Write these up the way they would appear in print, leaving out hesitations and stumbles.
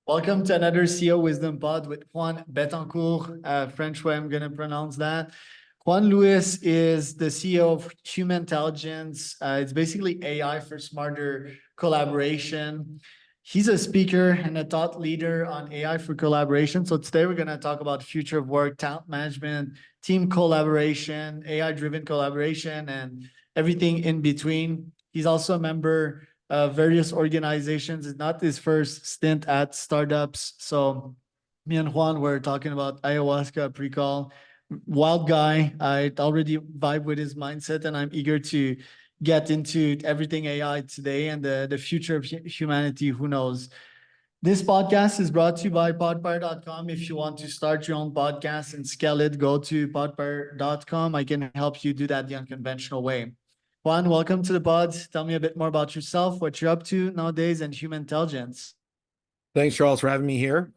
Welcome to another CEO Wisdom Pod with Juan Betancourt, French way I'm going to pronounce that. Juan Luis is the CEO of Human Intelligence. It's basically AI for smarter collaboration. He's a speaker and a thought leader on AI for collaboration. So today we're going to talk about future of work, talent management, team collaboration, AI-driven collaboration, and everything in between. He's also a member various organizations. It's not his first stint at startups. So me and Juan were talking about ayahuasca pre-call. Wild guy. I already vibe with his mindset, and I'm eager to get into everything AI today and the future of humanity. Who knows? This podcast is brought to you by podpire.com. If you want to start your own podcast and scale it, go to podpire.com. I can help you do that the unconventional way. Juan, welcome to the pod. Tell me a bit more about yourself, what you're up to nowadays, and human intelligence. Thanks, Charles, for having me here.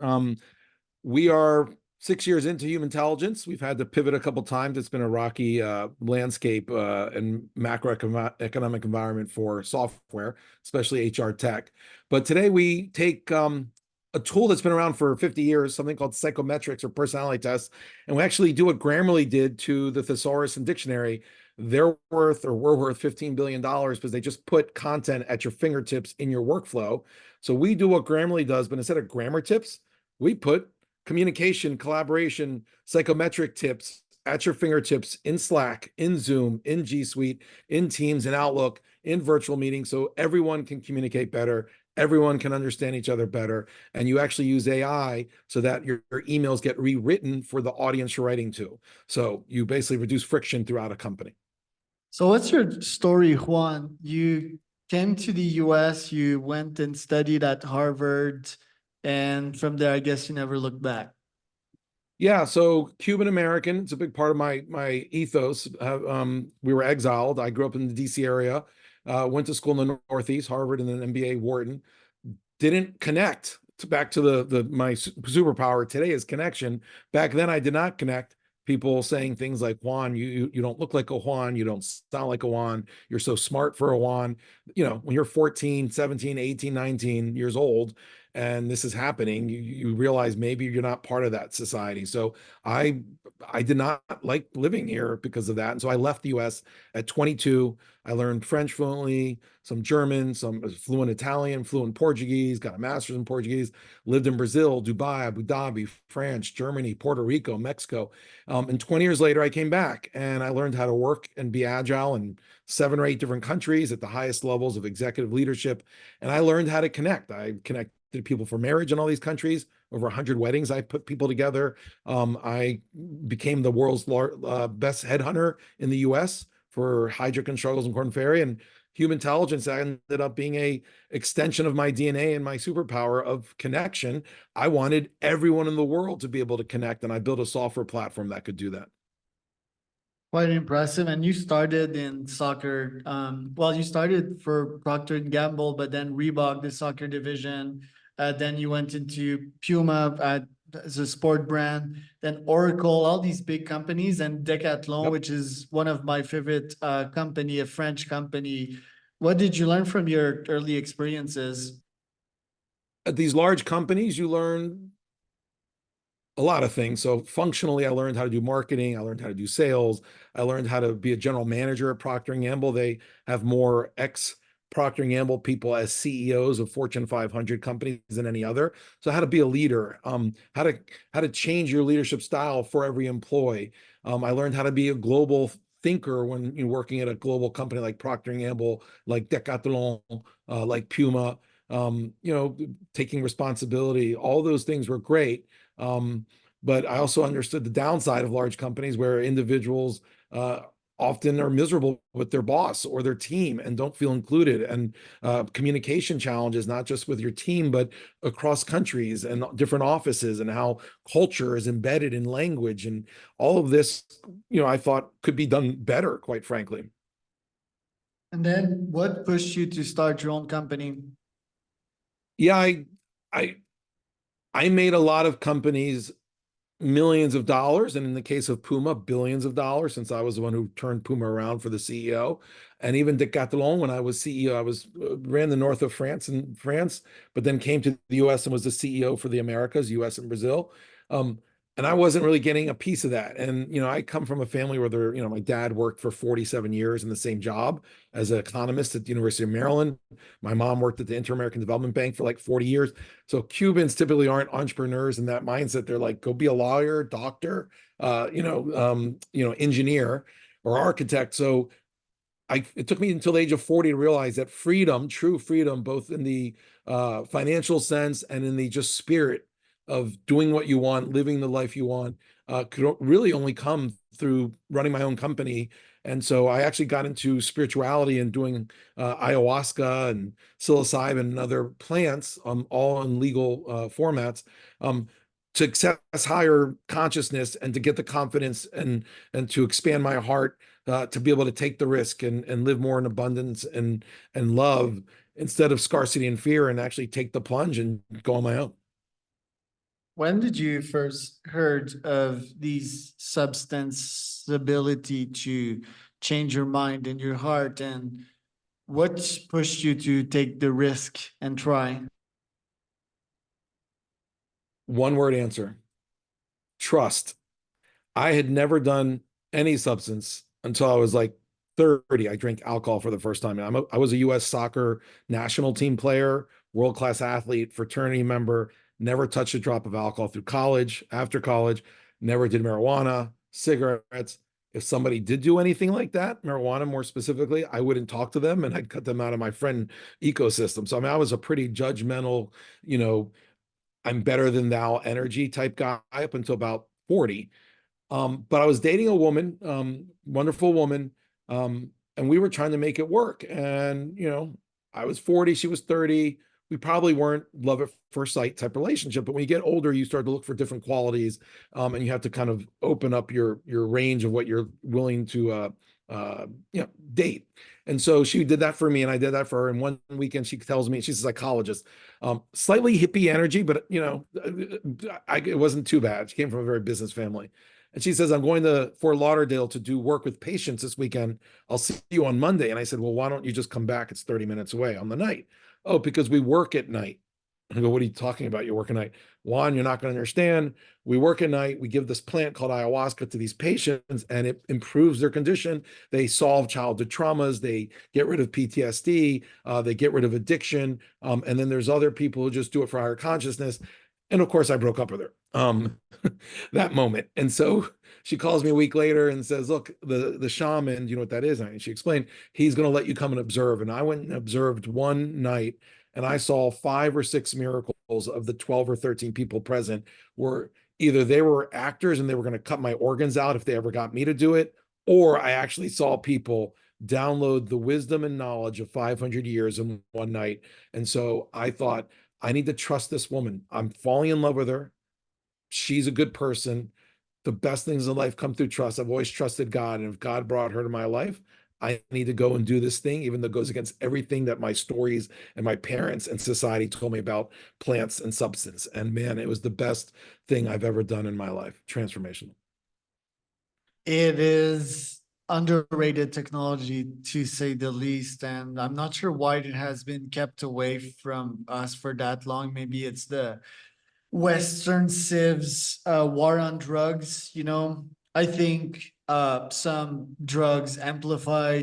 We are 6 years into human intelligence. We've had to pivot a couple times. It's been a rocky landscape and macroeconomic environment for software, especially HR tech. But today we take a tool that's been around for 50 years, something called psychometrics or personality tests, and we actually do what Grammarly did to the thesaurus and dictionary. We're worth $15 billion because they just put content at your fingertips in your workflow. So we do what Grammarly does, but instead of grammar tips, we put communication, collaboration, psychometric tips at your fingertips in Slack, in Zoom, in G Suite, in Teams, in Outlook, in virtual meetings, so everyone can communicate better, everyone can understand each other better, and you actually use AI so that your emails get rewritten for the audience you're writing to. So you basically reduce friction throughout a company. So what's your story, Juan? You came to the US, you went and studied at Harvard, and from there, I guess you never looked back. Yeah, so Cuban American, it's a big part of my ethos. We were exiled. I grew up in the DC area, went to school in the Northeast, Harvard, and then MBA Wharton. Didn't connect back to my superpower today is connection. Back then, I did not connect. People saying things like, Juan, you don't look like a Juan, you don't sound like a Juan, you're so smart for a Juan. You know, when you're 14, 17, 18, 19 years old, and this is happening, you realize maybe you're not part of that society. So I did not like living here because of that. And so I left the US at 22. I learned French fluently, some German, some fluent Italian, fluent Portuguese, got a master's in Portuguese, lived in Brazil, Dubai, Abu Dhabi, France, Germany, Puerto Rico, Mexico. And 20 years later, I came back and I learned how to work and be agile in 7 or 8 different countries at the highest levels of executive leadership. And I learned how to connect. I connected people for marriage in all these countries, over 100 weddings I put people together. I became the world's best headhunter in the US for Heidrick and Struggles and Korn Ferry, and human intelligence ended up being a extension of my DNA and my superpower of connection. I wanted everyone in the world to be able to connect, and I built a software platform that could do that. Quite impressive. And you started in soccer. Well, you started for Procter Gamble, but then Reebok, the soccer division. Then you went into Puma as a sport brand, then Oracle, all these big companies, and Decathlon, which is one of my favorite company, a French company. What did you learn from your early experiences? At these large companies, you learn a lot of things. So functionally, I learned how to do marketing. I learned how to do sales. I learned how to be a general manager at Procter Gamble. They have more Procter Gamble people as CEOs of Fortune 500 companies than any other. So how to be a leader, how to change your leadership style for every employee. I learned how to be a global thinker when you're working at a global company like Procter Gamble, like Decathlon, like Puma. Taking responsibility. All those things were great. But I also understood the downside of large companies where individuals often are miserable with their boss or their team and don't feel included, and communication challenges, not just with your team, but across countries and different offices, and how culture is embedded in language, and all of this, I thought could be done better, quite frankly. And then what pushed you to start your own company? Yeah, I made a lot of companies millions of dollars, and in the case of Puma, billions of dollars, since I was the one who turned Puma around for the CEO. And even decathlon, when I was CEO, I was ran the north of France and France, but then came to the US and was the CEO for the Americas, US and Brazil. And I wasn't really getting a piece of that. And, I come from a family where my dad worked for 47 years in the same job as an economist at the University of Maryland. My mom worked at the Inter-American Development Bank for like 40 years. So Cubans typically aren't entrepreneurs in that mindset. They're like, go be a lawyer, doctor, engineer or architect. So it took me until the age of 40 to realize that freedom, true freedom, both in the financial sense and in the just spirit of doing what you want, living the life you want, could really only come through running my own company. And so I actually got into spirituality and doing ayahuasca and psilocybin and other plants, all in legal formats, to access higher consciousness and to get the confidence and to expand my heart, to be able to take the risk and live more in abundance and love instead of scarcity and fear, and actually take the plunge and go on my own. When did you first heard of these substance ability to change your mind and your heart, and what pushed you to take the risk and try? One word answer: trust. I had never done any substance until I was like 30. I drank alcohol for the first time. And I was a US soccer national team player, world-class athlete, fraternity member, never touched a drop of alcohol through college, after college, never did marijuana, cigarettes. If somebody did do anything like that, marijuana more specifically, I wouldn't talk to them and I'd cut them out of my friend ecosystem. So I was a pretty judgmental, I'm better than thou energy type guy up until about 40. But I was dating a woman, wonderful woman, and we were trying to make it work. And, I was 40, she was 30. We probably weren't love at first sight type relationship, but when you get older, you start to look for different qualities, and you have to kind of open up your range of what you're willing to date. And so she did that for me, and I did that for her. And one weekend, she tells me, she's a psychologist, slightly hippie energy, but it wasn't too bad. She came from a very business family. And she says, I'm going to Fort Lauderdale to do work with patients this weekend. I'll see you on Monday. And I said, well, why don't you just come back? It's 30 minutes away on the night. Oh, because we work at night. I go, what are you talking about? You work at night. Juan, you're not going to understand. We work at night. We give this plant called ayahuasca to these patients, and it improves their condition. They solve childhood traumas. They get rid of PTSD. They get rid of addiction. And then there's other people who just do it for higher consciousness. And of course, I broke up with her that moment. And so she calls me a week later and says, look, the shaman, you know what that is? And she explained, he's going to let you come and observe. And I went and observed one night, and I saw 5 or 6 miracles of the 12 or 13 people present. Were either they were actors and they were going to cut my organs out if they ever got me to do it, or I actually saw people download the wisdom and knowledge of 500 years in one night. And so I thought, I need to trust this woman. I'm falling in love with her. She's a good person. The best things in life come through trust. I've always trusted God. And if God brought her to my life, I need to go and do this thing, even though it goes against everything that my stories and my parents and society told me about plants and substance. And man, it was the best thing I've ever done in my life. Transformational. It is underrated technology, to say the least, and I'm not sure why it has been kept away from us for that long. Maybe it's the Western civs, war on drugs. I think some drugs amplify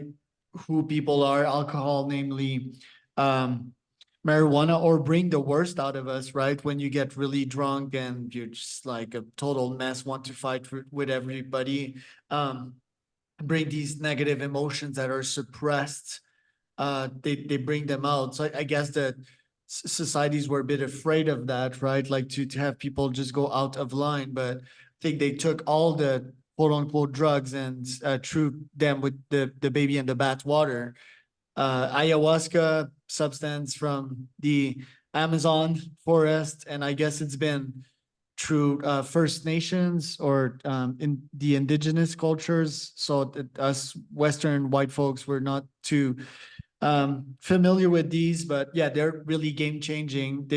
who people are, alcohol, namely marijuana, or bring the worst out of us, right? When you get really drunk and you're just like a total mess, want to fight with everybody, bring these negative emotions that are suppressed. They bring them out. So I guess that societies were a bit afraid of that, right? Like to have people just go out of line. But I think they took all the quote unquote drugs and threw them with the baby in the bathwater. Ayahuasca substance from the Amazon forest, and I guess it's been through First Nations or in the indigenous cultures. So that us Western white folks were not too familiar with these, but yeah, they're really game changing.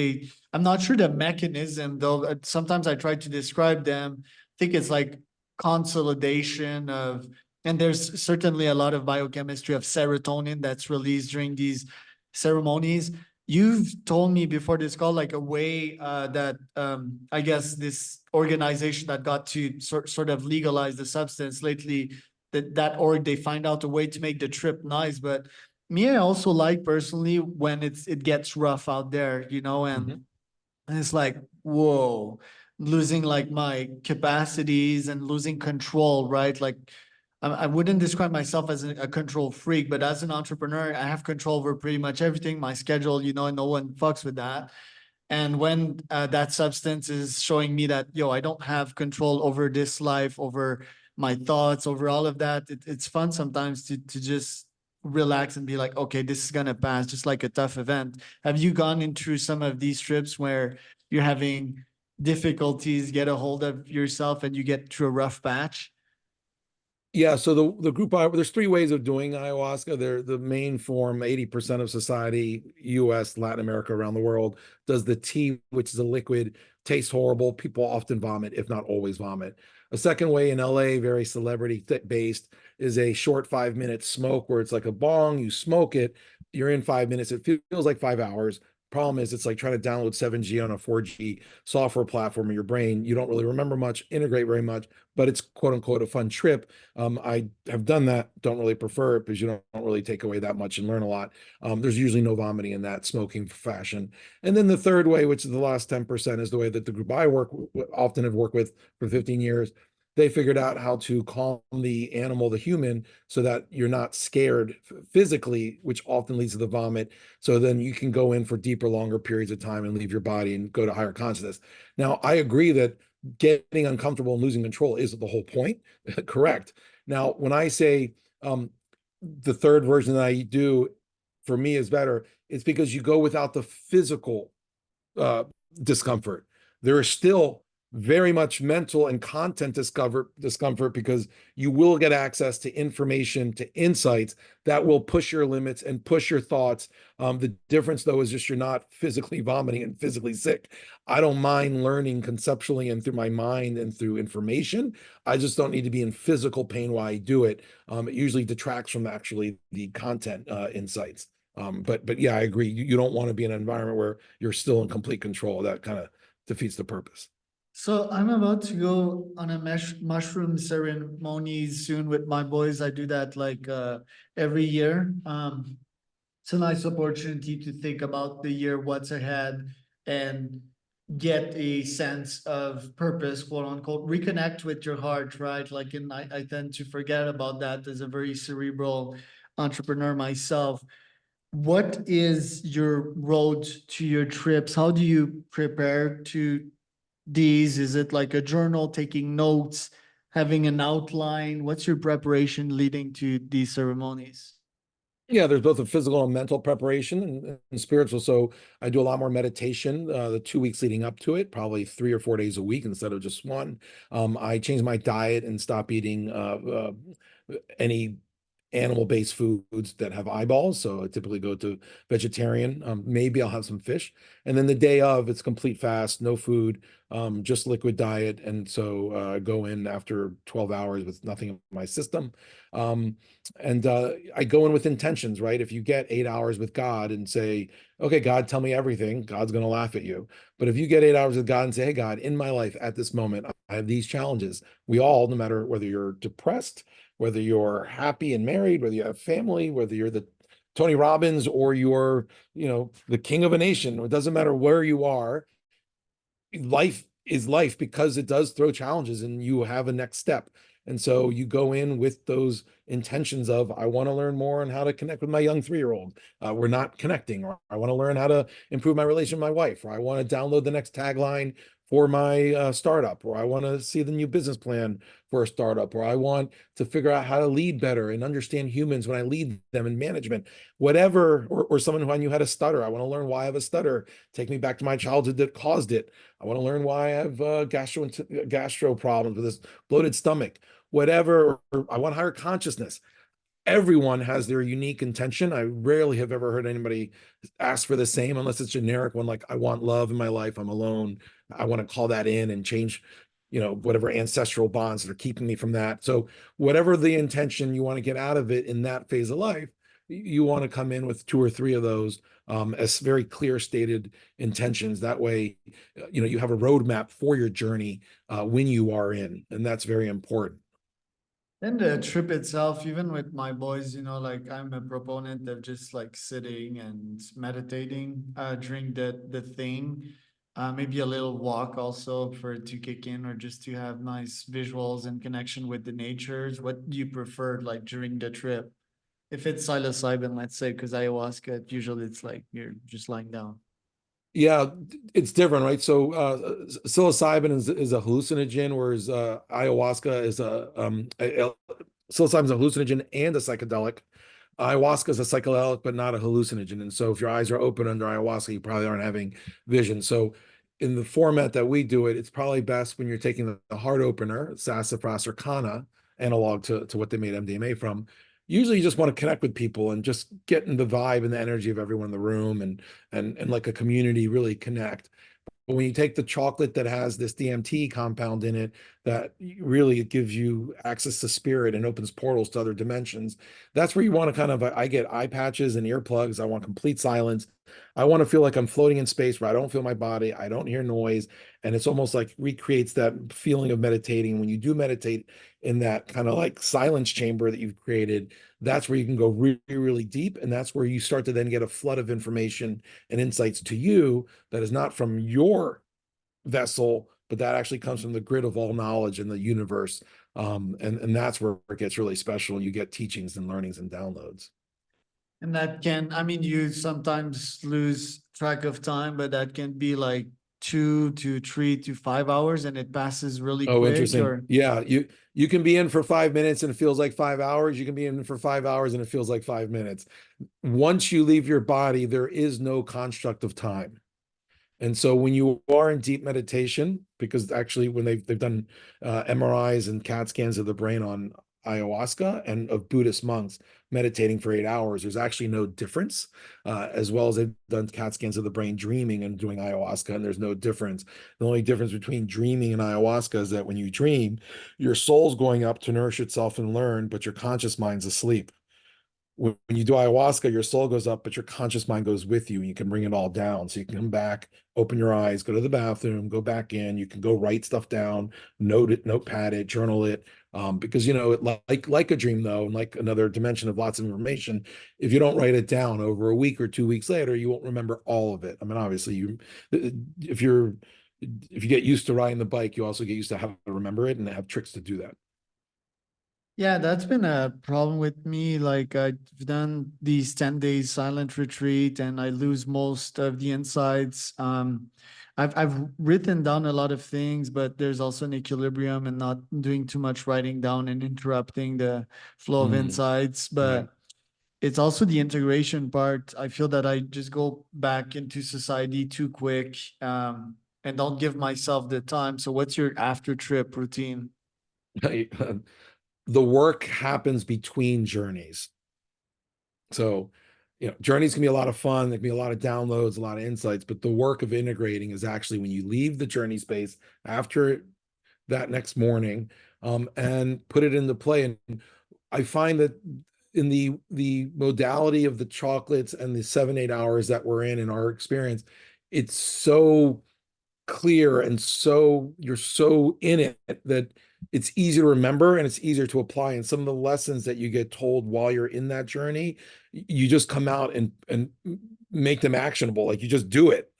I'm not sure the mechanism though. Sometimes I try to describe them. I think it's like consolidation of And there's certainly a lot of biochemistry of serotonin that's released during these ceremonies. You've told me before this call, like a way that I guess this organization that got to sort of legalize the substance lately, that org, they find out a way to make the trip nice. But me, I also like personally when it gets rough out there, you know, and it's like, whoa, losing like my capacities and losing control, right? Like I wouldn't describe myself as a control freak, but as an entrepreneur, I have control over pretty much everything, my schedule, you know, and no one fucks with that. And when that substance is showing me that, yo, I don't have control over this life, over my thoughts, over all of that, it's fun sometimes to just relax and be like, okay, this is gonna pass, just like a tough event. Have you gone into some of these trips where you're having difficulties get a hold of yourself and you get through a rough patch? Yeah, so the group there's three ways of doing ayahuasca. They're the main form, 80% of society, US, Latin America, around the world, does the tea, which is a liquid, tastes horrible. People often vomit, if not always vomit. A second way in LA, very celebrity based, is a short 5 minute smoke where it's like a bong, you smoke it, you're in 5 minutes, it feels like 5 hours. Problem is, it's like trying to download 7G on a 4G software platform in your brain. You don't really remember much, integrate very much, but it's quote unquote a fun trip. I have done that, don't really prefer it because you don't really take away that much and learn a lot. There's usually no vomiting in that smoking fashion. And then the third way, which is the last 10%, is the way that the group I often have worked with for 15 years. They figured out how to calm the animal, the human, so that you're not scared physically, which often leads to the vomit. So then you can go in for deeper, longer periods of time and leave your body and go to higher consciousness. Now, I agree that getting uncomfortable and losing control is the whole point. Correct. Now, when I say the third version that I do for me is better, it's because you go without the physical uh, discomfort. There is still very much mental and content discomfort because you will get access to information, to insights that will push your limits and push your thoughts. The difference, though, is just you're not physically vomiting and physically sick. I don't mind learning conceptually and through my mind and through information. I just don't need to be in physical pain while I do it. It usually detracts from actually the content insights. But yeah, I agree. You don't want to be in an environment where you're still in complete control. That kind of defeats the purpose. So I'm about to go on a mushroom ceremony soon with my boys. I do that like every year. It's a nice opportunity to think about the year, what's ahead, and get a sense of purpose, quote unquote, reconnect with your heart, right? Like, and I tend to forget about that as a very cerebral entrepreneur myself. What is your road to your trips? How do you prepare to these? Is it like a journal, taking notes, having an outline? What's your preparation leading to these ceremonies? Yeah, there's both a physical and mental preparation and spiritual. So I do a lot more meditation the 2 weeks leading up to it, probably 3 or 4 days a week instead of just one. I change my diet and stop eating any animal-based foods that have eyeballs. So I typically go to vegetarian. Maybe I'll have some fish. And then the day of, it's complete fast, no food, just liquid diet. And so I go in after 12 hours with nothing in my system. And I go in with intentions, right? If you get 8 hours with God and say, okay, God, tell me everything, God's going to laugh at you. But if you get 8 hours with God and say, hey, God, in my life at this moment, I have these challenges. We all, no matter whether you're depressed, whether you're happy and married, whether you have family, whether you're the Tony Robbins or you're, the king of a nation, it doesn't matter where you are. Life is life because it does throw challenges and you have a next step. And so you go in with those intentions of, I want to learn more on how to connect with my young 3-year-old. We're not connecting, or I want to learn how to improve my relation with my wife, or I want to download the next tagline for my startup, or I want to see the new business plan for a startup, or I want to figure out how to lead better and understand humans when I lead them in management, whatever, or someone who I knew had a stutter. I want to learn why I have a stutter. Take me back to my childhood that caused it. I want to learn why I have gastro problems with this bloated stomach, whatever. Or I want higher consciousness. Everyone has their unique intention. I rarely have ever heard anybody ask for the same, unless it's generic one, like I want love in my life, I'm alone, I want to call that in and change whatever ancestral bonds that are keeping me from that. So whatever the intention you want to get out of it in that phase of life, you want to come in with 2 or 3 of those as very clear stated intentions. That way, you have a roadmap for your journey when you are in, and that's very important. And the trip itself, even with my boys, like I'm a proponent of just like sitting and meditating during the thing. Maybe a little walk also for it to kick in, or just to have nice visuals and connection with the natures. What do you prefer like during the trip? If it's psilocybin, let's say, because ayahuasca, usually it's like you're just lying down. Yeah, it's different, right? So psilocybin is a hallucinogen, whereas ayahuasca is psilocybin is a hallucinogen and a psychedelic. Ayahuasca is a psychedelic, but not a hallucinogen. And so if your eyes are open under ayahuasca, you probably aren't having vision. So in the format that we do it, it's probably best when you're taking the heart opener, sassafras or canna, analog to what they made MDMA from. Usually you just want to connect with people and just get in the vibe and the energy of everyone in the room and like a community really connect. But when you take the chocolate that has this DMT compound in it, that really it gives you access to spirit and opens portals to other dimensions. That's where you want to kind of, I get eye patches and earplugs. I want complete silence. I want to feel like I'm floating in space where I don't feel my body. I don't hear noise. And it's almost like recreates that feeling of meditating. When you do meditate in that kind of like silence chamber that you've created, that's where you can go really, really deep. And that's where you start to then get a flood of information and insights to you that is not from your vessel, but that actually comes from the grid of all knowledge in the universe. And that's where it gets really special. You get teachings and learnings and downloads. And that can, I mean, you sometimes lose track of time, but that can be like 2 to 3 to 5 hours and it passes really Oh, quick. interesting. Or Yeah, you can be in for 5 minutes and it feels like 5 hours. You can be in for 5 hours and it feels like 5 minutes. Once you leave your body, there is no construct of time. And so when you are in deep meditation, because actually when they've done MRIs and CAT scans of the brain on ayahuasca and of Buddhist monks meditating for 8 hours, there's actually no difference, as well as they've done CAT scans of the brain dreaming and doing ayahuasca, and there's no difference. The only difference between dreaming and ayahuasca is that when you dream, your soul's going up to nourish itself and learn, but your conscious mind's asleep. When you do ayahuasca, your soul goes up, but your conscious mind goes with you, and you can bring it all down. So you can come back, open your eyes, go to the bathroom, go back in. You can go write stuff down, note it, notepad it, journal it. Because it like a dream though, and like another dimension of lots of information, if you don't write it down over a week or 2 weeks later, you won't remember all of it. I mean, obviously, if you get used to riding the bike, you also get used to how to remember it and have tricks to do that. yeah, that's been a problem with me. Like I've done these 10 days silent retreat and I lose most of the insights. I've written down a lot of things, but there's also an equilibrium and not doing too much writing down and interrupting the flow of Mm, insights. right. But it's also the integration part. I feel that I just go back into society too quick, and don't give myself the time. So what's your after trip routine? The work happens between journeys. So, journeys can be a lot of fun. There can be a lot of downloads, a lot of insights, but the work of integrating is actually when you leave the journey space after that next morning, and put it into play. And I find that in the modality of the chocolates and the 7, 8 hours that we're in our experience, it's so clear and so you're so in it that it's easy to remember and it's easier to apply. And some of the lessons that you get told while you're in that journey, you just come out and make them actionable. Like you just do it.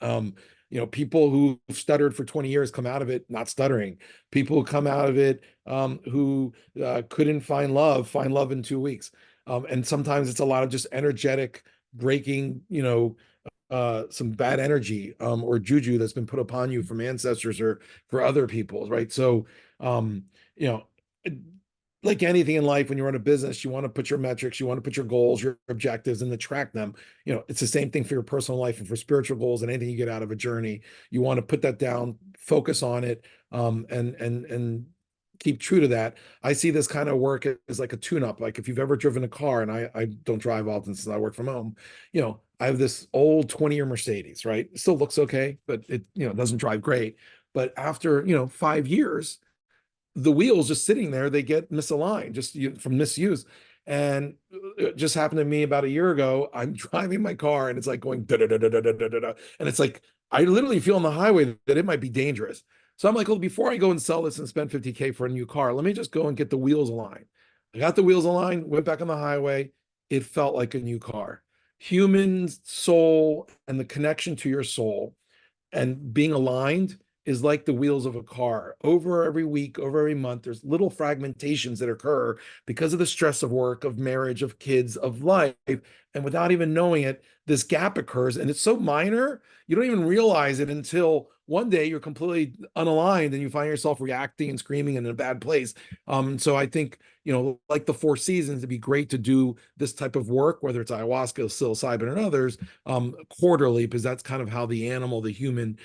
People who stuttered for 20 years come out of it not stuttering. People who come out of it who couldn't find love in 2 weeks. And sometimes it's a lot of just energetic breaking, some bad energy or juju that's been put upon you from ancestors or for other people, right? So, um, you know, like anything in life, when you run a business, you want to put your metrics, you want to put your goals, your objectives, and to track them. It's the same thing for your personal life and for spiritual goals and anything you get out of a journey. You want to put that down, focus on it, and keep true to that. I see this kind of work as like a tune-up. Like if you've ever driven a car, and I don't drive often since I work from home, I have this old 20-year Mercedes, right? It still looks okay, but it doesn't drive great. But after, 5 years, the wheels just sitting there, they get misaligned just from misuse. And it just happened to me about a year ago. I'm driving my car and it's like going da da da da da da da da da. And it's like, I literally feel on the highway that it might be dangerous. So I'm like, well, before I go and sell this and spend 50K for a new car, let me just go and get the wheels aligned. I got the wheels aligned, went back on the highway. It felt like a new car. Human soul and the connection to your soul and being aligned is like the wheels of a car. Over every week, over every month, there's little fragmentations that occur because of the stress of work, of marriage, of kids, of life. And without even knowing it, this gap occurs. And it's so minor, you don't even realize it until one day you're completely unaligned and you find yourself reacting and screaming in a bad place. So I think, like the Four Seasons, it'd be great to do this type of work, whether it's ayahuasca, psilocybin, and others, quarterly, because that's kind of how the animal, the human,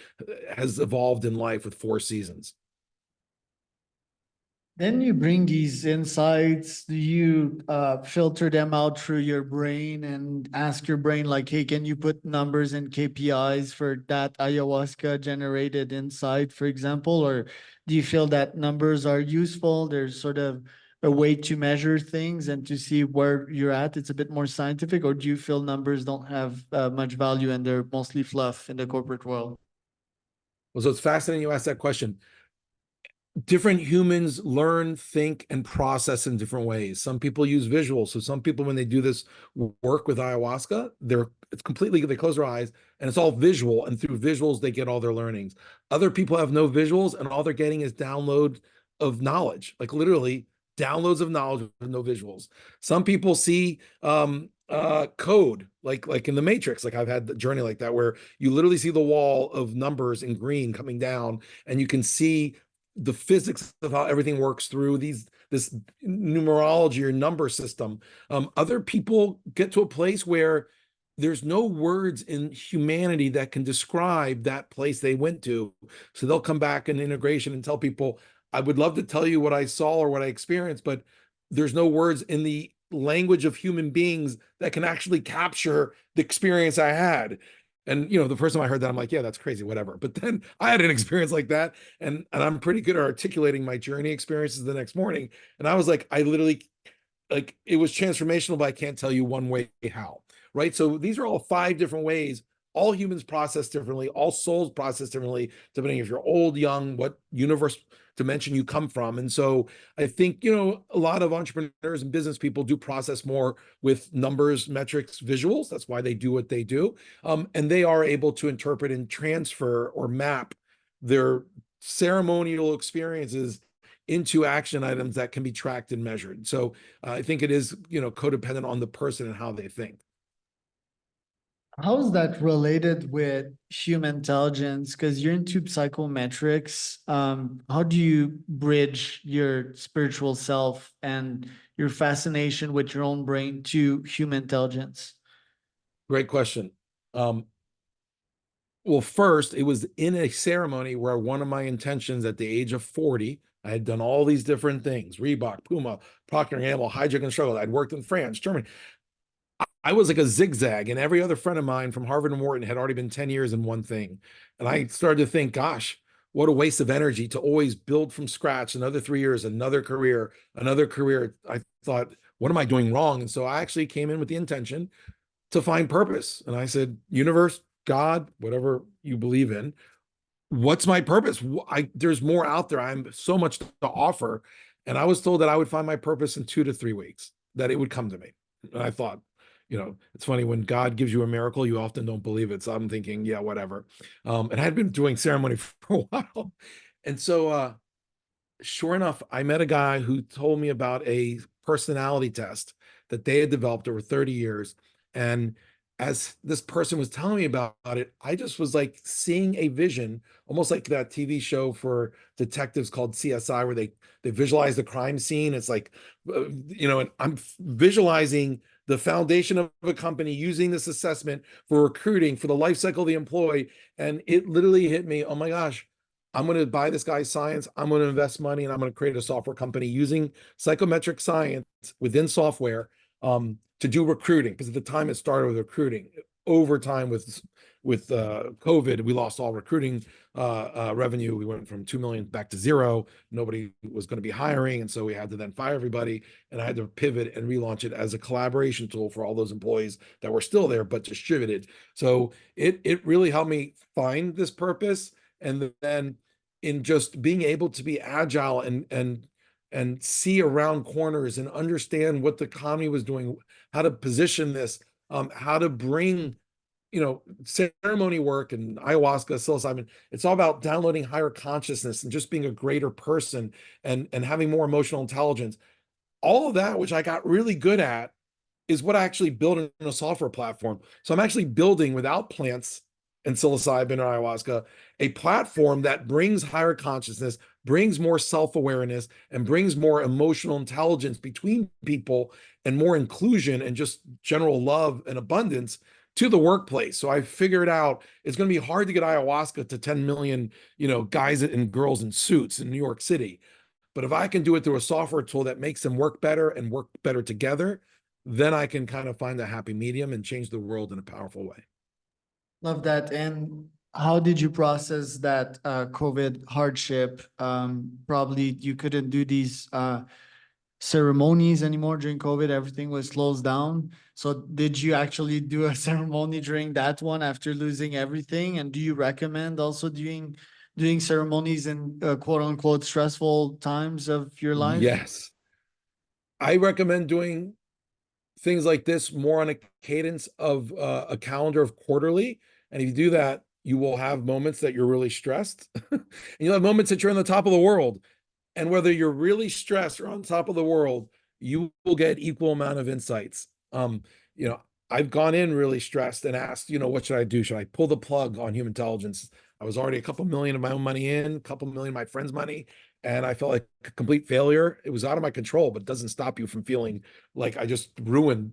has evolved in life with four seasons. Then you bring these insights, do you filter them out through your brain and ask your brain like, hey, can you put numbers and KPIs for that ayahuasca generated insight, for example? Or do you feel that numbers are useful? There's sort of a way to measure things and to see where you're at. It's a bit more scientific, or do you feel numbers don't have much value and they're mostly fluff in the corporate world? Well, so it's fascinating you asked that question. Different humans learn, think, and process in different ways. Some people use visuals. So some people, when they do this work with ayahuasca, they close their eyes and it's all visual. And through visuals, they get all their learnings. Other people have no visuals and all they're getting is download of knowledge, like literally downloads of knowledge with no visuals. Some people see code, like in the Matrix. Like I've had the journey like that, where you literally see the wall of numbers in green coming down and you can see the physics of how everything works through this numerology or number system. Other people get to a place where there's no words in humanity that can describe that place they went to. So they'll come back in integration and tell people, I would love to tell you what I saw or what I experienced, but there's no words in the language of human beings that can actually capture the experience I had. And the first time I heard that, I'm like, yeah, that's crazy, whatever. But then I had an experience like that, and I'm pretty good at articulating my journey experiences the next morning. And I was like, I literally, like, it was transformational, but I can't tell you one way how. Right. So these are all 5 different ways. All humans process differently, all souls process differently, depending if you're old, young, what universe dimension you come from. And so I think, a lot of entrepreneurs and business people do process more with numbers, metrics, visuals. That's why they do what they do. And they are able to interpret and transfer or map their ceremonial experiences into action items that can be tracked and measured. So I think it is, codependent on the person and how they think. How is that related with human intelligence? Because you're into psychometrics. How do you bridge your spiritual self and your fascination with your own brain to human intelligence? Great question. Well, first, it was in a ceremony where one of my intentions at the age of 40, I had done all these different things: Reebok, Puma, Procter Gamble, Hijack and Struggle. I'd worked in France, Germany. I was like a zigzag, and every other friend of mine from Harvard and Wharton had already been 10 years in one thing. And I started to think, gosh, what a waste of energy to always build from scratch, another 3 years, another career, another career. I thought, what am I doing wrong? And so I actually came in with the intention to find purpose. And I said, universe, God, whatever you believe in, what's my purpose? There's more out there. I'm so much to offer. And I was told that I would find my purpose in 2 to 3 weeks, that it would come to me. And I thought, it's funny, when God gives you a miracle, you often don't believe it. So I'm thinking, yeah, whatever. And I had been doing ceremony for a while. And so sure enough, I met a guy who told me about a personality test that they had developed over 30 years. And as this person was telling me about it, I just was like seeing a vision, almost like that TV show for detectives called CSI, where they visualize the crime scene. It's like, and I'm visualizing the foundation of a company using this assessment for recruiting, for the life cycle of the employee. And it literally hit me, oh my gosh, I'm going to buy this guy's science. I'm going to invest money, and I'm going to create a software company using psychometric science within software to do recruiting. Because at the time it started with recruiting. over time with COVID, we lost all recruiting revenue. We went from 2 million back to zero. Nobody was going to be hiring. And so we had to then fire everybody. And I had to pivot and relaunch it as a collaboration tool for all those employees that were still there, but distributed. So it really helped me find this purpose. And then in just being able to be agile and see around corners and understand what the economy was doing, how to position this, how to bring, ceremony work and ayahuasca, psilocybin. It's all about downloading higher consciousness and just being a greater person and having more emotional intelligence. All of that, which I got really good at, is what I actually built in a software platform. So I'm actually building, without plants and psilocybin or ayahuasca, a platform that brings higher consciousness, brings more self-awareness, and brings more emotional intelligence between people and more inclusion and just general love and abundance to the workplace. So I figured out it's going to be hard to get ayahuasca to 10 million, guys and girls in suits in New York City. But if I can do it through a software tool that makes them work better and work better together, then I can kind of find a happy medium and change the world in a powerful way. Love that. And how did you process that COVID hardship? Probably you couldn't do these ceremonies anymore during COVID. Everything was closed down. So did you actually do a ceremony during that one after losing everything? And do you recommend also doing ceremonies in quote unquote stressful times of your life? Yes. I recommend doing things like this more on a cadence of a calendar of quarterly. And if you do that, you will have moments that you're really stressed. And you'll have moments that you're on the top of the world. And whether you're really stressed or on top of the world, you will get equal amount of insights. You know, I've gone in really stressed and asked, what should I do? Should I pull the plug on human intelligence? I was already a couple million of my own money in, a couple million of my friends' money, and I felt like a complete failure. It was out of my control, but it doesn't stop you from feeling like I just ruined.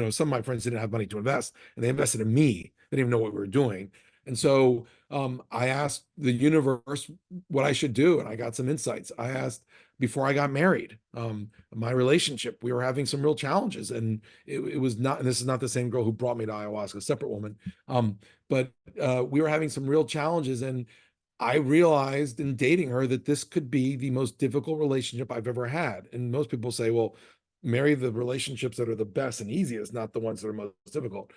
Some of my friends didn't have money to invest, and they invested in me. They didn't even know what we were doing. And so I asked the universe what I should do, and I got some insights. I asked before I got married, my relationship, we were having some real challenges, and it was not, and this is not the same girl who brought me to ayahuasca, a separate woman. But we were having some real challenges, and I realized in dating her that this could be the most difficult relationship I've ever had. And most people say, well, marry the relationships that are the best and easiest, not the ones that are most difficult.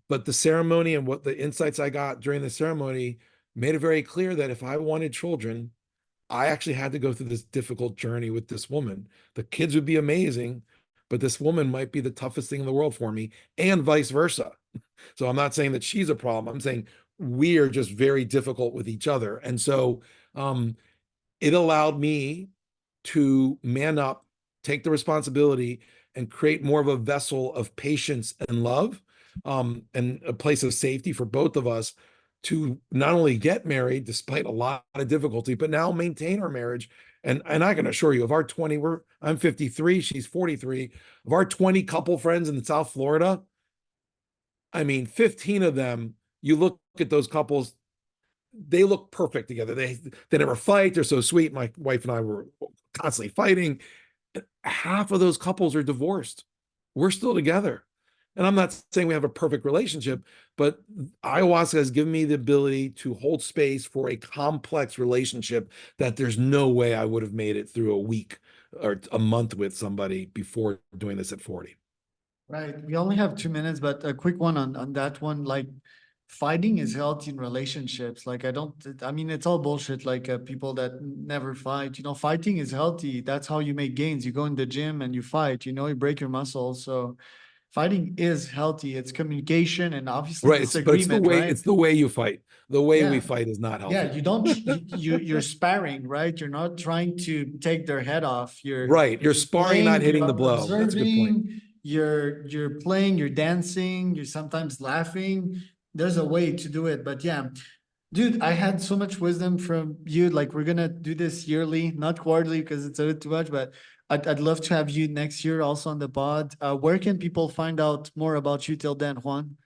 But the ceremony and what the insights I got during the ceremony made it very clear that if I wanted children, I actually had to go through this difficult journey with this woman. The kids would be amazing, but this woman might be the toughest thing in the world for me, and vice versa. So I'm not saying that she's a problem. I'm saying we are just very difficult with each other. And so it allowed me to man up, take the responsibility, and create more of a vessel of patience and love, and a place of safety for both of us to not only get married despite a lot of difficulty, but now maintain our marriage. And I can assure you, of our 20, I'm 53, she's 43, of our 20 couple friends in South Florida, I mean, 15 of them, you look at those couples, they look perfect together. They never fight. They're so sweet. My wife and I were constantly fighting. Half of those couples are divorced. We're still together. And I'm not saying we have a perfect relationship, but ayahuasca has given me the ability to hold space for a complex relationship that there's no way I would have made it through a week or a month with somebody before doing this at 40. Right. We only have 2 minutes, but a quick one on that one. Like, fighting is healthy in relationships. Like, I mean, it's all bullshit. Like, people that never fight, fighting is healthy. That's how you make gains. You go in the gym and you fight, you break your muscles. So fighting is healthy. It's communication and obviously Right. But disagreement, right? it's the way you fight. The way we Yeah. fight is not Yeah, healthy. you don't you're sparring, right? You're not trying to take their head off. Right. You're sparring, not playing, hitting you're the blow. That's a good point. observing, you're playing, you're dancing, you're sometimes laughing. There's a way to do it, but yeah. Dude, I had so much wisdom from you. Like, we're gonna do this yearly, not quarterly because it's a bit too much, but I'd love to have you next year also on the pod. Where can people find out more about you till then, Juan?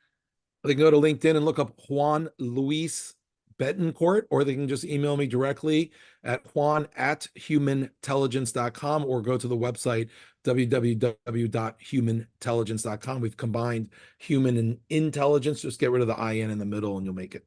They can go to LinkedIn and look up Juan Luis Betancourt, or they can just email me directly at juan@humanintelligence.com, or go to the website www.humanintelligence.com. We've combined human and intelligence. Just get rid of the IN in the middle and you'll make it.